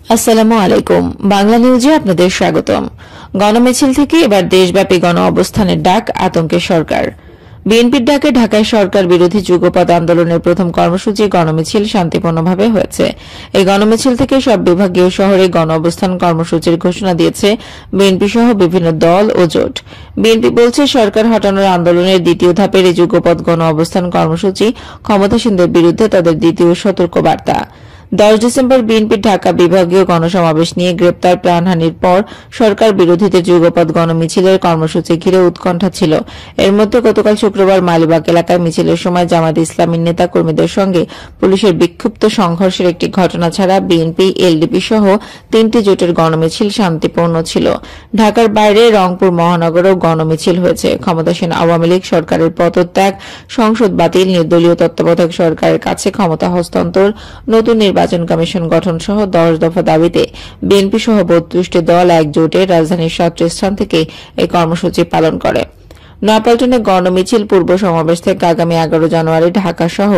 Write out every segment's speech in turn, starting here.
আসসালামু আলাইকুম। বাংলা নিউজে আপনাদের স্বাগতম। গণমিছিল থেকে এবার দেশব্যাপী গণ অবস্থানের ডাক, আতঙ্কে সরকার। বিএনপির ডাকে ঢাকায় সরকার বিরোধী যুগপৎ আন্দোলনের প্রথম কর্মসূচি গণমিছিল শান্তিপূর্ণভাবে হয়েছে। এই গণমিছিল থেকে সব বিভাগীয় শহরে গণ অবস্থান কর্মসূচির ঘোষণা দিয়েছে বিএনপি সহ বিভিন্ন দল ও জোট। বিএনপি বলছে, সরকার হটানোর আন্দোলনের দ্বিতীয় ধাপের এই যুগপৎ গণ অবস্থান কর্মসূচি ক্ষমতাসীনদের বিরুদ্ধে তাদের দ্বিতীয় সতর্কবার্তা। 10 ডিসেম্বর বিএনপির ঢাকা বিভাগীয় গণসমাবেশ নিয়ে গ্রেপ্তার, প্রাণহানির পর সরকার বিরোধীদের যুগপৎ গণমিছিলের কর্মসূচি ঘিরে উৎকণ্ঠা ছিল। এর মধ্যে গতকাল শুক্রবার মালিবাগ এলাকায় মিছিলের সময় জামায়াত ইসলামীর নেতাকর্মীদের সঙ্গে পুলিশের বিক্ষিপ্ত সংঘর্ষের একটি ঘটনা ছাড়া বিএনপি, এলডিপি সহ 3টি জোটের গণমিছিল শান্তিপূর্ণ ছিল। ঢাকার বাইরে রংপুর মহানগরেও গণমিছিল হয়েছে। ক্ষমতাসীন আওয়ামী লীগ সরকারের পদত্যাগ, সংসদ বাতিল, নির্দলীয় তত্ত্বাবধায়ক সরকারের কাছে ক্ষমতা হস্তান্তর, নতুন নির্বাচন কমিশন গঠন সহ 10 দফা দাবিতে বিএনপি সহ 32টি দল একজোটে রাজধানীর 7টি স্থান থেকে এই কর্মসূচি পালন করে। নয়াপল্টনে গণমিছিল পূর্ব সমাবেশ থেকে আগামী 11 জানুয়ারি ঢাকা সহ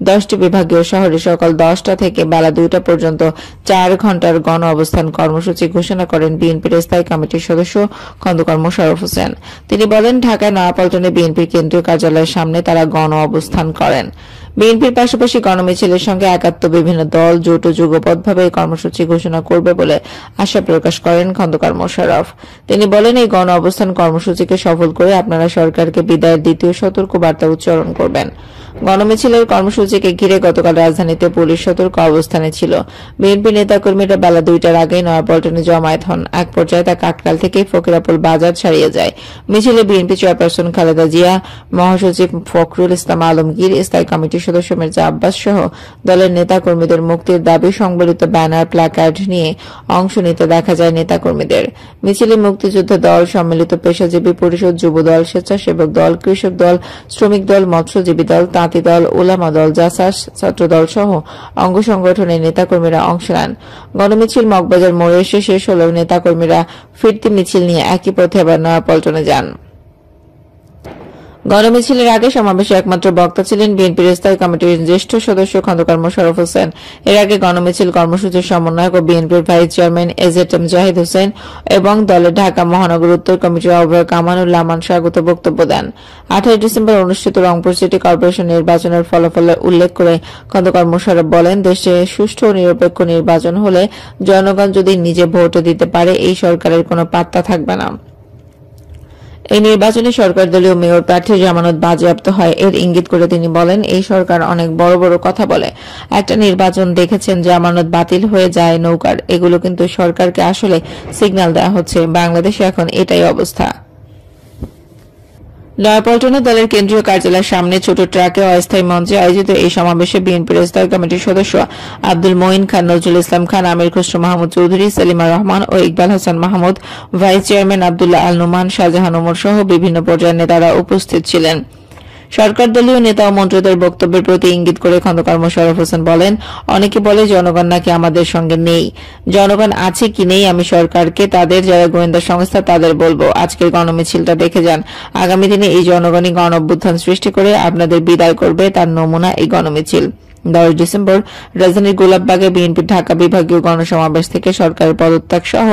10টি বিভাগীয় শহরে সকাল 10টা থেকে বেলা 2টা পর্যন্ত 4 ঘণ্টার গণ অবস্থান কর্মসূচি ঘোষণা করেন বিএনপির স্থায়ী কমিটির সদস্য খন্দকার মোশাররফ হোসেন। তিনি বলেন, ঢাকায় নয়াপল্টনে বিএনপির কেন্দ্রীয় কার্যালয়ের সামনে তারা গণ অবস্থান করেন। বিএনপির পাশাপাশি গণমিছিলের সঙ্গে একাত্ম বিভিন্ন দল, জোট ও যুগপৎভাবে এই কর্মসূচি ঘোষণা করবে বলে আশা প্রকাশ করেন খন্দকার মোশাররফ। তিনি বলেন, এই গণ অবস্থান কর্মসূচিকে সফল করে আপনারা সরকারকে বিদায়ের দ্বিতীয় সতর্ক বার্তা উচ্চারণ করবেন। গণমিছিলের কর্মসূচিকে ঘিরে গতকাল রাজধানীতে পুলিশ সতর্ক অবস্থানে ছিল। বিএনপি নেতাকর্মীরা বেলা 2টার আগেই নয়াপল্টনে জমায়েত হন। এক পর্যায়ে তা কাকরাইল থেকে ফকিরাপুল বাজার ছাড়িয়ে যায়। মিছিলে বিএনপি চেয়ারপারসন খালেদা জিয়া, মহাসচিব ফখরুল ইসলাম আলমগীর, স্থায়ী কমিটির সদস্য মির্জা আব্বাস সহ দলের নেতাকর্মীদের মুক্তির দাবি সংবলিত ব্যানার, প্ল্যাকার্ড নিয়ে অংশ নিতে দেখা যায় নেতাকর্মীদের। মিছিলে মুক্তিযুদ্ধ দল, সম্মিলিত পেশাজীবী পরিষদ, যুবদল, স্বেচ্ছাসেবক দল, কৃষক দল, শ্রমিক দল, মৎস্যজীবী দল, তাঁতি দল, ওলামা দল, জাসাস, ছাত্রদল সহ অঙ্গ সংগঠনের নেতাকর্মীরা অংশ নেন। গণমিছিল মগবাজার মোড়ে এসে শেষ হলেও নেতাকর্মীরা ফিরতি মিছিল নিয়ে একই পথে আবার নয়াপল্টনে যান। গণমিছিলের আগে সমাবেশে একমাত্র বক্তা ছিলেন বিএনপির স্থায়ী কমিটির জ্যেষ্ঠ সদস্য খন্দকার মোশাররফ হোসেন। এর আগে গণমিছিল কর্মসূচির সমন্বয়ক ও বিএনপির vice chairman AJM Zahid Hossain এবং দলের ঢাকা মহানগর উত্তর কমিটির আহ্বায়ক আমানুল্লাহ আমান স্বাগত বক্তব্য দেন। 28 ডিসেম্বর অনুষ্ঠিত রংপুর সিটি কর্পোরেশন নির্বাচনের ফলাফলের উল্লেখ করে খন্দকার মোশাররফ বলেন, দেশে সুষ্ঠু ও নিরপেক্ষ নির্বাচন হলে জনগণ যদি নিজে ভোট দিতে পারে, এই সরকারের কোনো পাত্তা থাকবে না। এই নির্বাচনে সরকার দলীয় মেয়র প্রার্থীর জামানত বাজেয়াপ্ত হয়, এর ইঙ্গিত করে তিনি বলেন, এই সরকার অনেক বড় বড় কথা বলে। একটা নির্বাচন দেখেছেন, জামানত বাতিল হয়ে যায় নৌকার। এগুলো কিন্তু সরকারকে আসলে সিগন্যাল দেওয়া হচ্ছে। বাংলাদেশে এখন এটাই অবস্থা। নয়াপল্টনে দলের কেন্দ্রীয় কার্যালয়ের সামনে ছোট ট্রাকে অস্থায়ী মঞ্চে আয়োজিত এই সমাবেশে বিএনপির স্থায়ী কমিটির সদস্য আব্দুল মঈন খান, নজরুল ইসলাম খান, আমির খসরু মাহমুদ চৌধুরী, সেলিমা রহমান ও ইকবাল হাসান মাহমুদ, ভাইস চেয়ারম্যান আব্দুল্লাহ আল নুমান, শাহজাহান ওমর সহ বিভিন্ন পর্যায়ের নেতারা উপস্থিত ছিলেন। সরকার দলীয় নেতা ও মন্ত্রীদের বক্তব্যের প্রতি ইঙ্গিত করে খন্দকার মোশাররফ হোসেন বলেন, অনেকে বলে জনগণ নাকি আমাদের সঙ্গে নেই। জনগণ আছে কি নেই আমি সরকারকে, তাদের যারা গোয়েন্দা সংস্থা তাদের বলবো। আজকের গণমিছিলটা দেখে যান। আগামী দিনে এই জনগণই গণ অভ্যুত্থান সৃষ্টি করে আপনাদের বিদায় করবে, তার নমুনা এই গণমিছিল। 10 ডিসেম্বর রাজধানীর গোলাপবাগে বিএনপির ঢাকা বিভাগীয় গণসমাবেশ থেকে সরকারের পদত্যাগ সহ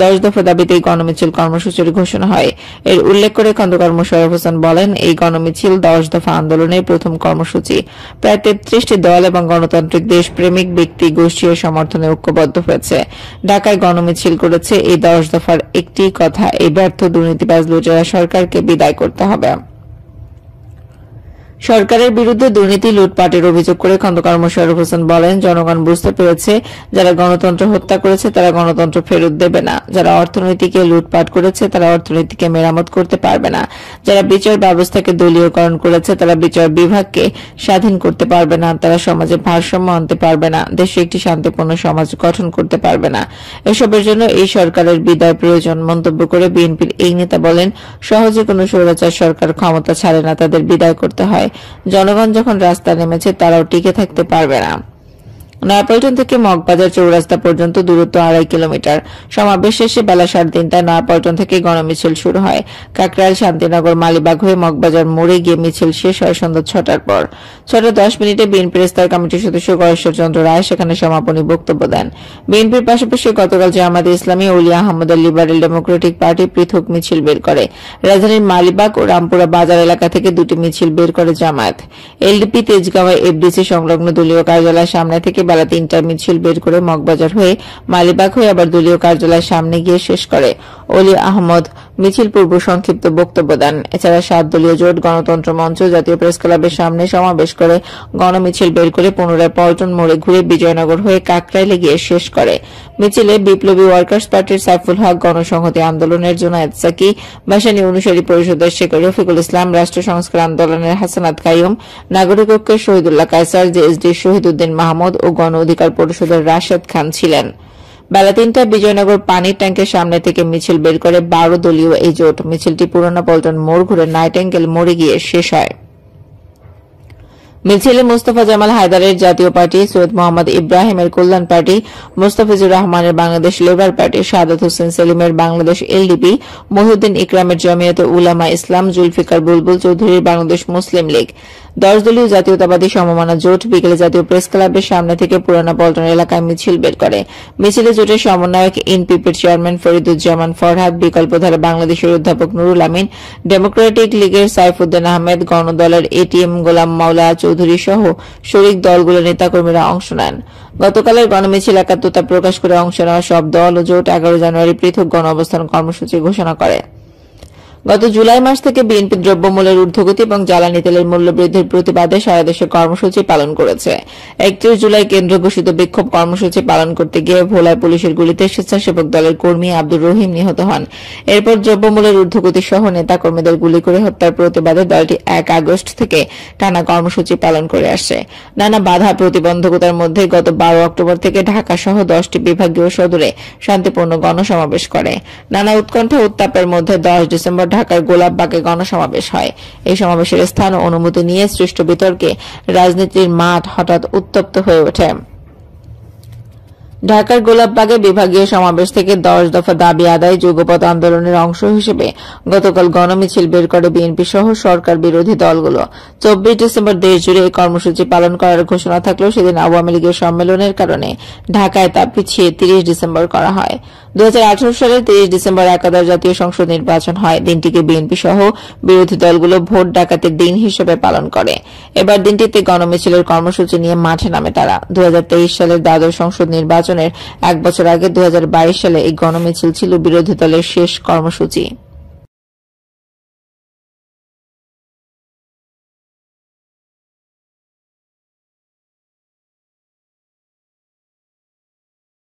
10 দফা দাবিতে এই গণমিছিল কর্মসূচির ঘোষণা হয়। এর উল্লেখ করে খন্দকার মোশাররফ হোসেন বলেন, এই গণমিছিল 10 দফা আন্দোলনের প্রথম কর্মসূচি। প্রায় 33টি দল এবং গণতান্ত্রিক দেশপ্রেমিক ব্যক্তি গোষ্ঠী এর সমর্থনে ঐক্যবদ্ধ হয়েছে। ঢাকায় গণমিছিল করেছে এই 10 দফার একটি কথা, এই ব্যর্থ দুর্নীতিবাজ লুটেরা সরকারকে বিদায় করতে হবে। সরকারের বিরুদ্ধে দুর্নীতি, লুটপাটের অভিযোগ করে খন্দকার মোশাররফ হোসেন বলেন, জনগণ বুঝতে পেরেছে যারা গণতন্ত্র হত্যা করেছে তারা গণতন্ত্র ফেরত দেবে না। যারা অর্থনীতিকে লুটপাট করেছে তারা অর্থনীতিকে মেরামত করতে পারবে না। যারা বিচার ব্যবস্থাকে দলীয়করণ করেছে তারা বিচার বিভাগকে স্বাধীন করতে পারবে না। তারা সমাজে ভারসাম্য আনতে পারবে না। দেশে একটি শান্তিপূর্ণ সমাজ গঠন করতে পারবে না। এসবের জন্য এই সরকারের বিদায় প্রয়োজন। মন্তব্য করে বিএনপির এই নেতা বলেন, সহজে কোনো স্বৈরাচার সরকার ক্ষমতা ছাড়ে না, তাদের বিদায় করতে হয়। জনগণ যখন রাস্তায় নেমেছে তারাও টিকে থাকতে পারবে না। নয়াপল্টন থেকে মগবাজার চৌরাস্তা পর্যন্ত দূরত্ব 2.5 কিলোমিটার। সমাবেশ শেষে বেলা 3:30টায় নয়াপল্টন থেকে গণমিছিল শুরু হয়। কাকরাইল, শান্তিনগর, মালিবাগ হয়ে মগবাজার মোড়ে গিয়ে মিছিল শেষ হয় সন্ধ্যা 6টার পর। 6:10 বিএনপির স্থায়ী কমিটির সদস্য গয়েশ্বর চন্দ্র রায় সেখানে সমাপনী বক্তব্য দেন। বিএনপির পাশাপাশি গতকাল জামায়াতে ইসলামী, ওলি আহমদের লিবারেল ডেমোক্রেটিক পার্টি পৃথক মিছিল বের করে। রাজধানীর মালিবাগ ও রামপুরা বাজার এলাকা থেকে দুটি মিছিল বের করে জামায়াত। এলডিপি তেজগাঁওয়ে এফডিসি সংলগ্ন দলীয় কার্যালয়ের সামনে থেকে বেলা 3টায় মিছিল বের করে মগবাজার হয়ে মালিবাগ হয়ে আবার দলীয় কার্যালয়ের সামনে গিয়ে শেষ করে। ওলি আহমদ মিছিল পূর্ব সংক্ষিপ্ত বক্তব্য দেন। এছাড়া 7 দলীয় জোট, গণতন্ত্র মঞ্চ, জাতীয় প্রেস ক্লাবের সামনে সমাবেশ করে গণমিছিল বের করে পুনরায় পল্টন মোড়ে ঘুরে বিজয়নগর হয়ে কাকরাইলে গিয়ে শেষ করে। মিছিলে বিপ্লবী ওয়ার্কার্স পার্টির সাইফুল হক, গণসংহতি আন্দোলনের জোনায়েদ সাকি, ভাসানী অনুসারী পরিষদের শেখ রফিকুল ইসলাম, রাষ্ট্র সংস্কার আন্দোলনের হাসানাত কাইয়ুম, নাগরিক ঐক্যের শহীদুল্লাহ কায়সার, জেএসডির শহীদউদ্দিন মাহমুদ ও গণ অধিকার পরিষদের রাশেদ খান ছিলেন। বেলা 3টায় বিজয়নগর পানির ট্যাঙ্কের সামনে থেকে মিছিল বের করে 12 দলীয় এই জোট। মিছিলটি পুরানা পল্টন মোড় ঘুরে নাইটেঙ্গেল মোড়ে গিয়ে শেষ হয়। মিছিলে মোস্তফা জামাল হায়দারের জাতীয় পার্টি, সৈয়দ মোহাম্মদ ইব্রাহিমের কল্যাণ পার্টি, মোস্তাফিজুর রহমানের বাংলাদেশ লেবার পার্টি, শাহাদাত হোসেন সেলিমের বাংলাদেশ এলডিপি, মহিউদ্দিন ইকরামের জমিয়তে উলামা ইসলাম, জুলফিকার বুলবুল চৌধুরীর বাংলাদেশ মুসলিম লীগ, 10 দলীয় জাতীয়তাবাদী সমমনা জোট বিকেলে জাতীয় প্রেস ক্লাবের সামনে থেকে পুরানা পল্টন এলাকায় মিছিল বের করে। মিছিলে জোটের সমন্বয়ক এনপিপির চেয়ারম্যান ফরিদুজ্জামান ফরহাদ, বিকল্পধারা বাংলাদেশের অধ্যাপক নুরুল আমিন, ডেমোক্রেটিক লীগের সাইফুদ্দিন আহমেদ, গণদলের এটিএম গোলাম মাওলা চৌধুরী সহ শরিক দলগুলোর নেতাকর্মীরা অংশ নেন। গতকালের গণমিছিল একাত্মতা প্রকাশ করে অংশ নেওয়া সব দল ও জোট 11 জানুয়ারি পৃথক গণঅবস্থান কর্মসূচি ঘোষণা করে। গত জুলাই মাস থেকে বিএনপি দ্রব্যমূল্যের ঊর্ধ্বগতি এবং জ্বালানি তেলের মূল্য বৃদ্ধির প্রতিবাদে সারা দেশে কর্মসূচি পালন করেছে। 31 জুলাই কেন্দ্র ঘোষিত বিক্ষোভ কর্মসূচি পালন করতে গিয়ে ভোলায় পুলিশের গুলিতে স্বেচ্ছাসেবক দলের কর্মী আব্দুর রহিম নিহত হন। এরপর দ্রব্যমূল্যের ঊর্ধ্বগতি সহ নেতাকর্মীদের গুলি করে হত্যার প্রতিবাদে দলটি 1 আগস্ট থেকে টানা কর্মসূচি পালন করে আসছে। নানা বাধা প্রতিবন্ধকতার মধ্যে গত 12 অক্টোবর থেকে ঢাকা সহ 10টি বিভাগীয় সদরে শান্তিপূর্ণ গণসমাবেশ করে। নানা উৎকণ্ঠা উত্তাপের মধ্যে 10 ডিসেম্বর ঢাকার গোলাপবাগে গণসমাবেশ হয়। এই সমাবেশের স্থান ও অনুমতি নিয়ে সৃষ্ট বিতর্কে রাজনীতির মাঠ হঠাৎ উত্তপ্ত হয়ে ওঠে। ঢাকার গোলাপবাগে বিভাগীয় সমাবেশ থেকে 10 দফা দাবি আদায় যুগপৎ আন্দোলনের অংশ হিসেবে গতকাল গণমিছিল বের করে বিএনপি সহ সরকার বিরোধী দলগুলো। 24 ডিসেম্বর দেশজুড়ে এই কর্মসূচি পালন করার ঘোষণা থাকলেও সেদিন আওয়ামী লীগের সম্মেলনের কারণে ঢাকায় তা পিছিয়ে 30 ডিসেম্বর করা হয়। 2018 সালের 30 ডিসেম্বর একাদশ জাতীয় সংসদ নির্বাচন হয়। দিনটিকে বিএনপি সহ বিরোধী দলগুলো ভোট ডাকাতির দিন হিসেবে পালন করে। এবার দিনটিতে গণমিছিলের কর্মসূচি নিয়ে মাঠে নামে তারা। 2023 সালের দ্বাদশ সংসদ নির্বাচনের 1 বছর আগে 2022 সালে এই গণমিছিল ছিল বিরোধী দলের শেষ কর্মসূচি।